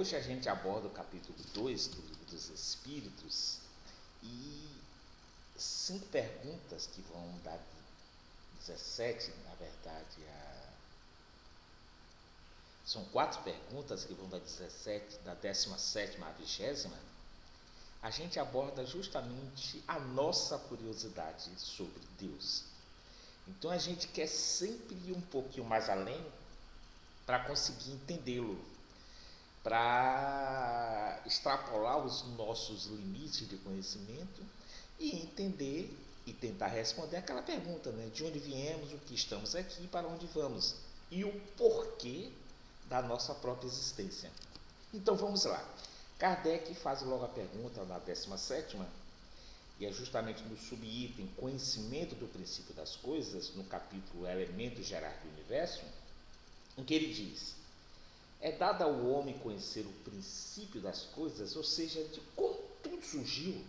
Hoje a gente aborda o capítulo 2 do Livro dos Espíritos e 5 perguntas que vão dar 17, na verdade, são 4 perguntas que vão da 17, da 17ª à 20ª. A gente aborda justamente a nossa curiosidade sobre Deus. Então a gente quer sempre ir um pouquinho mais além para conseguir entendê-lo, para extrapolar os nossos limites de conhecimento e entender e tentar responder aquela pergunta, né? De onde viemos, o que estamos aqui e para onde vamos, e o porquê da nossa própria existência. Então vamos lá. Kardec faz logo a pergunta na 17ª, e é justamente no subitem Conhecimento do Princípio das Coisas, no capítulo Elementos Gerais do Universo, em que ele diz: é dado ao homem conhecer o princípio das coisas, ou seja, de como tudo surgiu,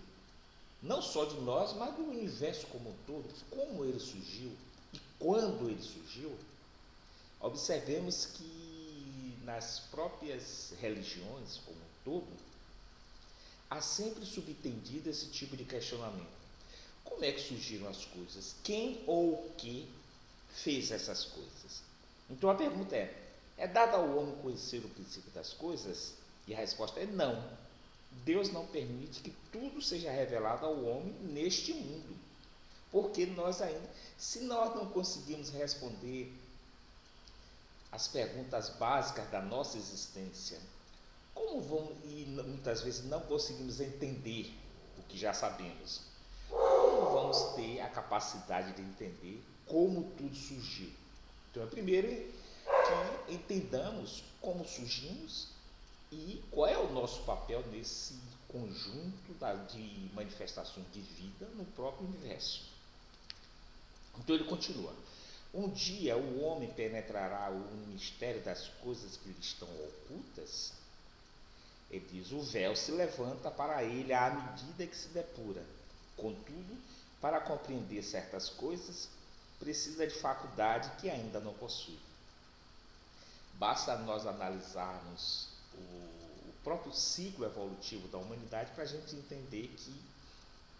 não só de nós, mas do universo como um todo, como ele surgiu e quando ele surgiu. Observemos que nas próprias religiões como um todo, há sempre subentendido esse tipo de questionamento. Como é que surgiram as coisas? Quem ou o que fez essas coisas? Então a pergunta é dado ao homem conhecer o princípio das coisas? E a resposta é não. Deus não permite que tudo seja revelado ao homem neste mundo. Porque nós ainda, se nós não conseguimos responder as perguntas básicas da nossa existência, como vamos, e muitas vezes não conseguimos entender o que já sabemos, como vamos ter a capacidade de entender como tudo surgiu? Então, primeiro que entendamos como surgimos e qual é o nosso papel nesse conjunto de manifestações de vida no próprio universo. Então ele continua: um dia o homem penetrará o mistério das coisas que lhe estão ocultas. Ele diz: o véu se levanta para ele à medida que se depura. Contudo, para compreender certas coisas, precisa de faculdade que ainda não possui. Basta nós analisarmos o próprio ciclo evolutivo da humanidade para a gente entender que,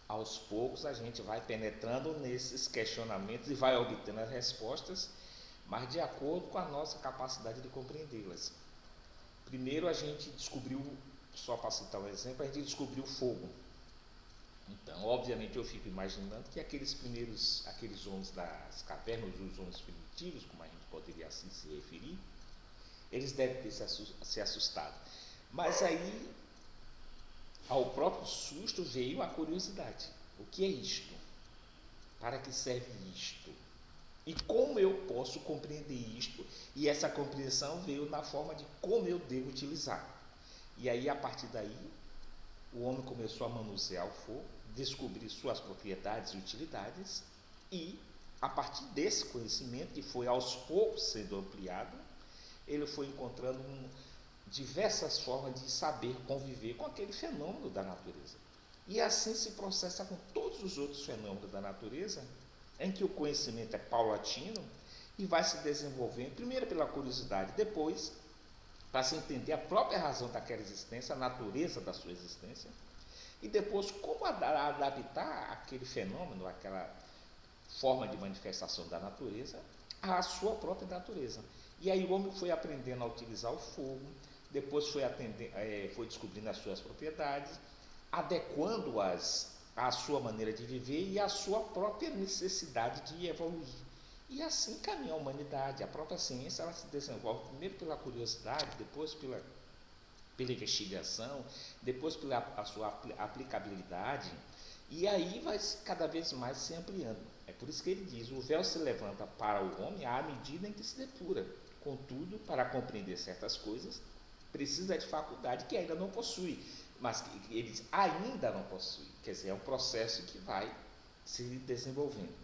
aos poucos, a gente vai penetrando nesses questionamentos e vai obtendo as respostas, mas de acordo com a nossa capacidade de compreendê-las. Primeiro a gente descobriu, só para citar um exemplo, a gente descobriu o fogo. Então, obviamente, eu fico imaginando que aqueles homens das cavernas, os homens primitivos, como a gente poderia assim se referir, eles devem ter se assustado. Mas aí, ao próprio susto, veio a curiosidade. O que é isto? Para que serve isto? E como eu posso compreender isto? E essa compreensão veio na forma de como eu devo utilizar. E aí, a partir daí, o homem começou a manusear o fogo, descobrir suas propriedades e utilidades, e, a partir desse conhecimento, que foi aos poucos sendo ampliado, ele foi encontrando diversas formas de saber conviver com aquele fenômeno da natureza. E assim se processa com todos os outros fenômenos da natureza, em que o conhecimento é paulatino e vai se desenvolvendo, primeiro pela curiosidade, depois para se entender a própria razão daquela existência, a natureza da sua existência, e depois como adaptar aquele fenômeno, aquela forma de manifestação da natureza, à sua própria natureza. E aí o homem foi aprendendo a utilizar o fogo, depois foi descobrindo as suas propriedades, adequando-as à sua maneira de viver e à sua própria necessidade de evoluir. E assim caminha a humanidade. A própria ciência ela se desenvolve primeiro pela curiosidade, depois pela investigação, depois pela a sua aplicabilidade, e aí vai cada vez mais se ampliando. É por isso que ele diz: o véu se levanta para o homem à medida em que se depura. Contudo, para compreender certas coisas, precisa de faculdade que ainda não possui. Mas ele diz, ainda não possui. Quer dizer, é um processo que vai se desenvolvendo.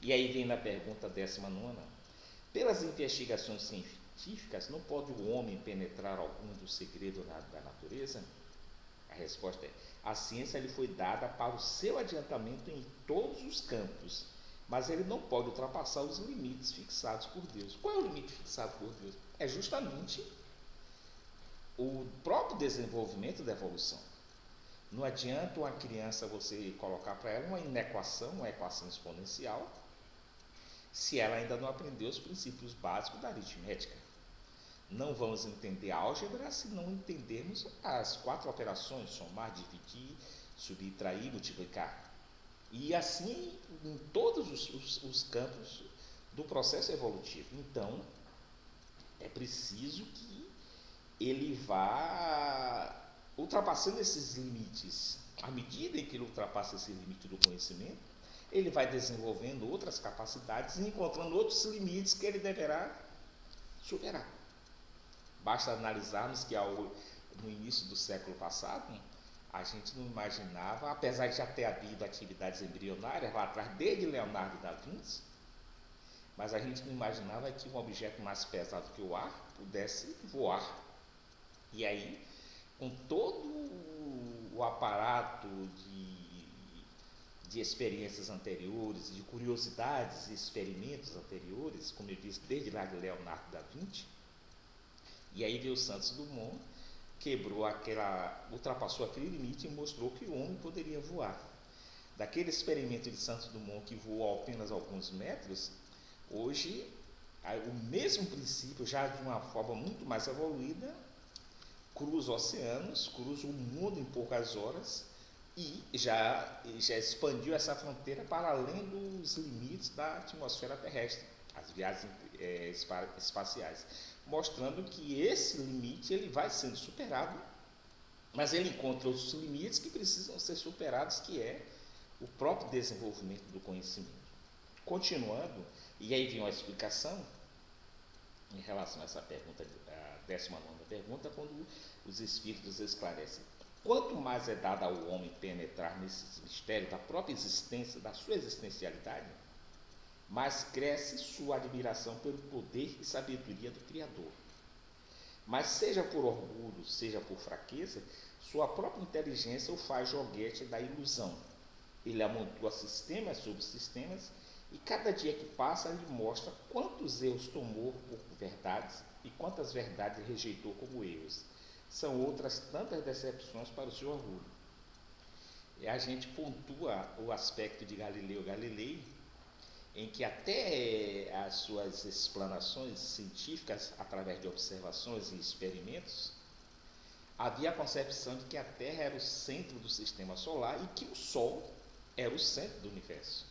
E aí vem na pergunta 19ª: pelas investigações científicas, não pode o homem penetrar algum dos segredos da natureza? A resposta é: a ciência lhe foi dada para o seu adiantamento em todos os campos, mas ele não pode ultrapassar os limites fixados por Deus. Qual é o limite fixado por Deus? É justamente o próprio desenvolvimento da evolução. Não adianta uma criança você colocar para ela uma equação exponencial, se ela ainda não aprendeu os princípios básicos da aritmética. Não vamos entender a álgebra se não entendermos as 4 operações: somar, dividir, subtrair, multiplicar. E assim em todos os campos do processo evolutivo. Então, é preciso que ele vá ultrapassando esses limites. À medida em que ele ultrapassa esse limite do conhecimento, ele vai desenvolvendo outras capacidades e encontrando outros limites que ele deverá superar. Basta analisarmos que no início do século passado, a gente não imaginava, apesar de já ter havido atividades embrionárias lá atrás, desde Leonardo da Vinci, mas a gente não imaginava que um objeto mais pesado que o ar pudesse voar. E aí, com todo o aparato de experiências anteriores, de curiosidades e experimentos anteriores, como eu disse, desde lá de Leonardo da Vinci, e aí veio Santos Dumont, ultrapassou aquele limite e mostrou que o homem poderia voar. Daquele experimento de Santos Dumont que voou apenas alguns metros, hoje o mesmo princípio, já de uma forma muito mais evoluída, cruza oceanos, cruza o mundo em poucas horas e já expandiu essa fronteira para além dos limites da atmosfera terrestre, as viagens espaciais, mostrando que esse limite ele vai sendo superado, mas ele encontra outros limites que precisam ser superados, que é o próprio desenvolvimento do conhecimento. Continuando, e aí vem uma explicação em relação a essa pergunta, a 19ª pergunta, quando os espíritos esclarecem: quanto mais é dado ao homem penetrar nesses mistérios da própria existência, da sua existencialidade, mais cresce sua admiração pelo poder e sabedoria do Criador. Mas seja por orgulho, seja por fraqueza, sua própria inteligência o faz joguete da ilusão. Ele amontoa sistemas sobre sistemas, e cada dia que passa lhe mostra quantos erros tomou por verdades e quantas verdades rejeitou como erros. São outras tantas decepções para o seu orgulho. E a gente pontua o aspecto de Galileu Galilei, em que até as suas explanações científicas, através de observações e experimentos, havia a concepção de que a Terra era o centro do sistema solar e que o Sol era o centro do universo.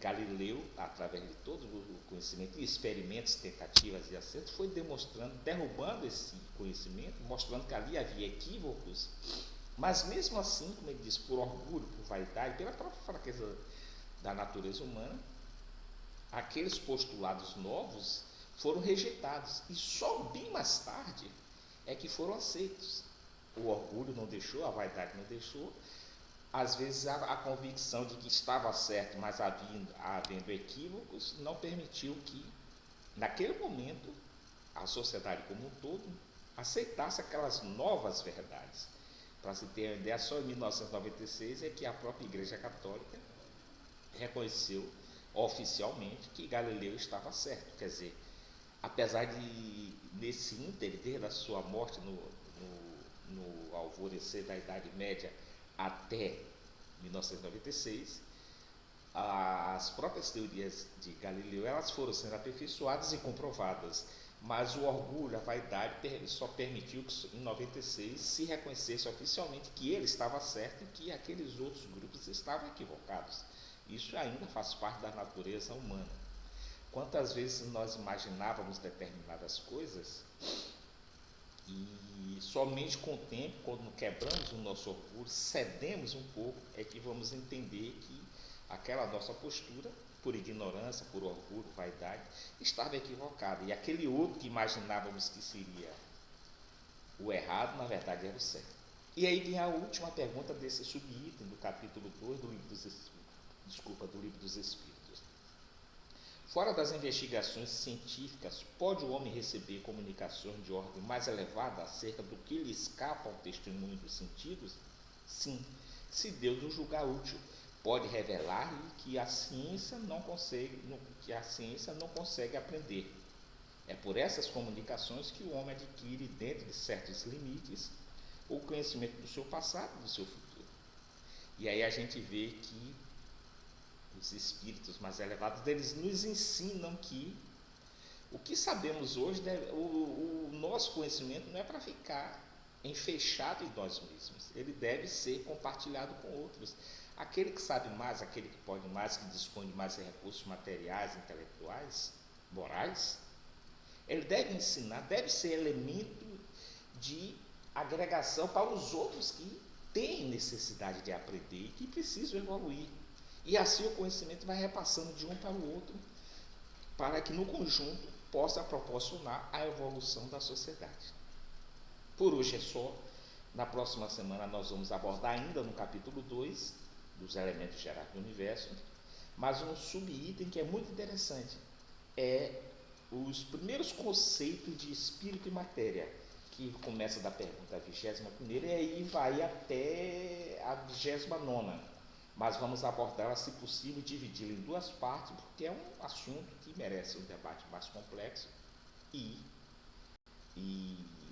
Galileu, através de todo o conhecimento e experimentos, tentativas e acertos, foi demonstrando, derrubando esse conhecimento, mostrando que ali havia equívocos, mas mesmo assim, como ele diz, por orgulho, por vaidade, pela própria fraqueza da natureza humana, aqueles postulados novos foram rejeitados, e só bem mais tarde é que foram aceitos. O orgulho não deixou, a vaidade não deixou. Às vezes a convicção de que estava certo, mas havendo equívocos, não permitiu que, naquele momento, a sociedade como um todo aceitasse aquelas novas verdades. Para se ter uma ideia, só em 1996 é que a própria Igreja Católica reconheceu oficialmente que Galileu estava certo. Quer dizer, apesar de, nesse ínterim, desde a sua morte no alvorecer da Idade Média até 1996, as próprias teorias de Galileu elas foram sendo aperfeiçoadas e comprovadas, mas o orgulho, a vaidade só permitiu que em 96 se reconhecesse oficialmente que ele estava certo e que aqueles outros grupos estavam equivocados. Isso ainda faz parte da natureza humana. Quantas vezes nós imaginávamos determinadas coisas e somente com o tempo, quando quebramos o nosso orgulho, cedemos um pouco, é que vamos entender que aquela nossa postura, por ignorância, por orgulho, vaidade, estava equivocada. E aquele outro que imaginávamos que seria o errado, na verdade era o certo. E aí vem a última pergunta desse subitem do capítulo 2 do livro dos Espíritos. Fora das investigações científicas, pode o homem receber comunicações de ordem mais elevada acerca do que lhe escapa ao testemunho dos sentidos? Sim, se Deus o julgar útil, pode revelar-lhe que a ciência não consegue aprender. É por essas comunicações que o homem adquire, dentro de certos limites, o conhecimento do seu passado e do seu futuro. E aí a gente vê que os espíritos mais elevados, eles nos ensinam que o que sabemos hoje, o nosso conhecimento não é para ficar enfechado em nós mesmos. Ele deve ser compartilhado com outros. Aquele que sabe mais, aquele que pode mais, que dispõe de mais recursos materiais, intelectuais, morais, ele deve ensinar, deve ser elemento de agregação para os outros que têm necessidade de aprender e que precisam evoluir. E assim o conhecimento vai repassando de um para o outro, para que no conjunto possa proporcionar a evolução da sociedade. Por hoje é só. Na próxima semana nós vamos abordar ainda no capítulo 2 dos elementos gerais do universo, mas um subitem que é muito interessante é os primeiros conceitos de espírito e matéria, que começa da pergunta 21ª e aí vai até a 29ª. Mas vamos abordá-la, se possível, dividi-la em duas partes, porque é um assunto que merece um debate mais complexo e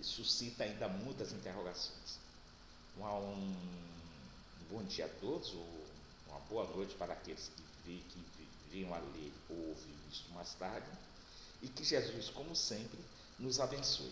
suscita ainda muitas interrogações. Um bom dia a todos, ou uma boa noite para aqueles que venham a ler ou ouvir isso mais tarde, e que Jesus, como sempre, nos abençoe.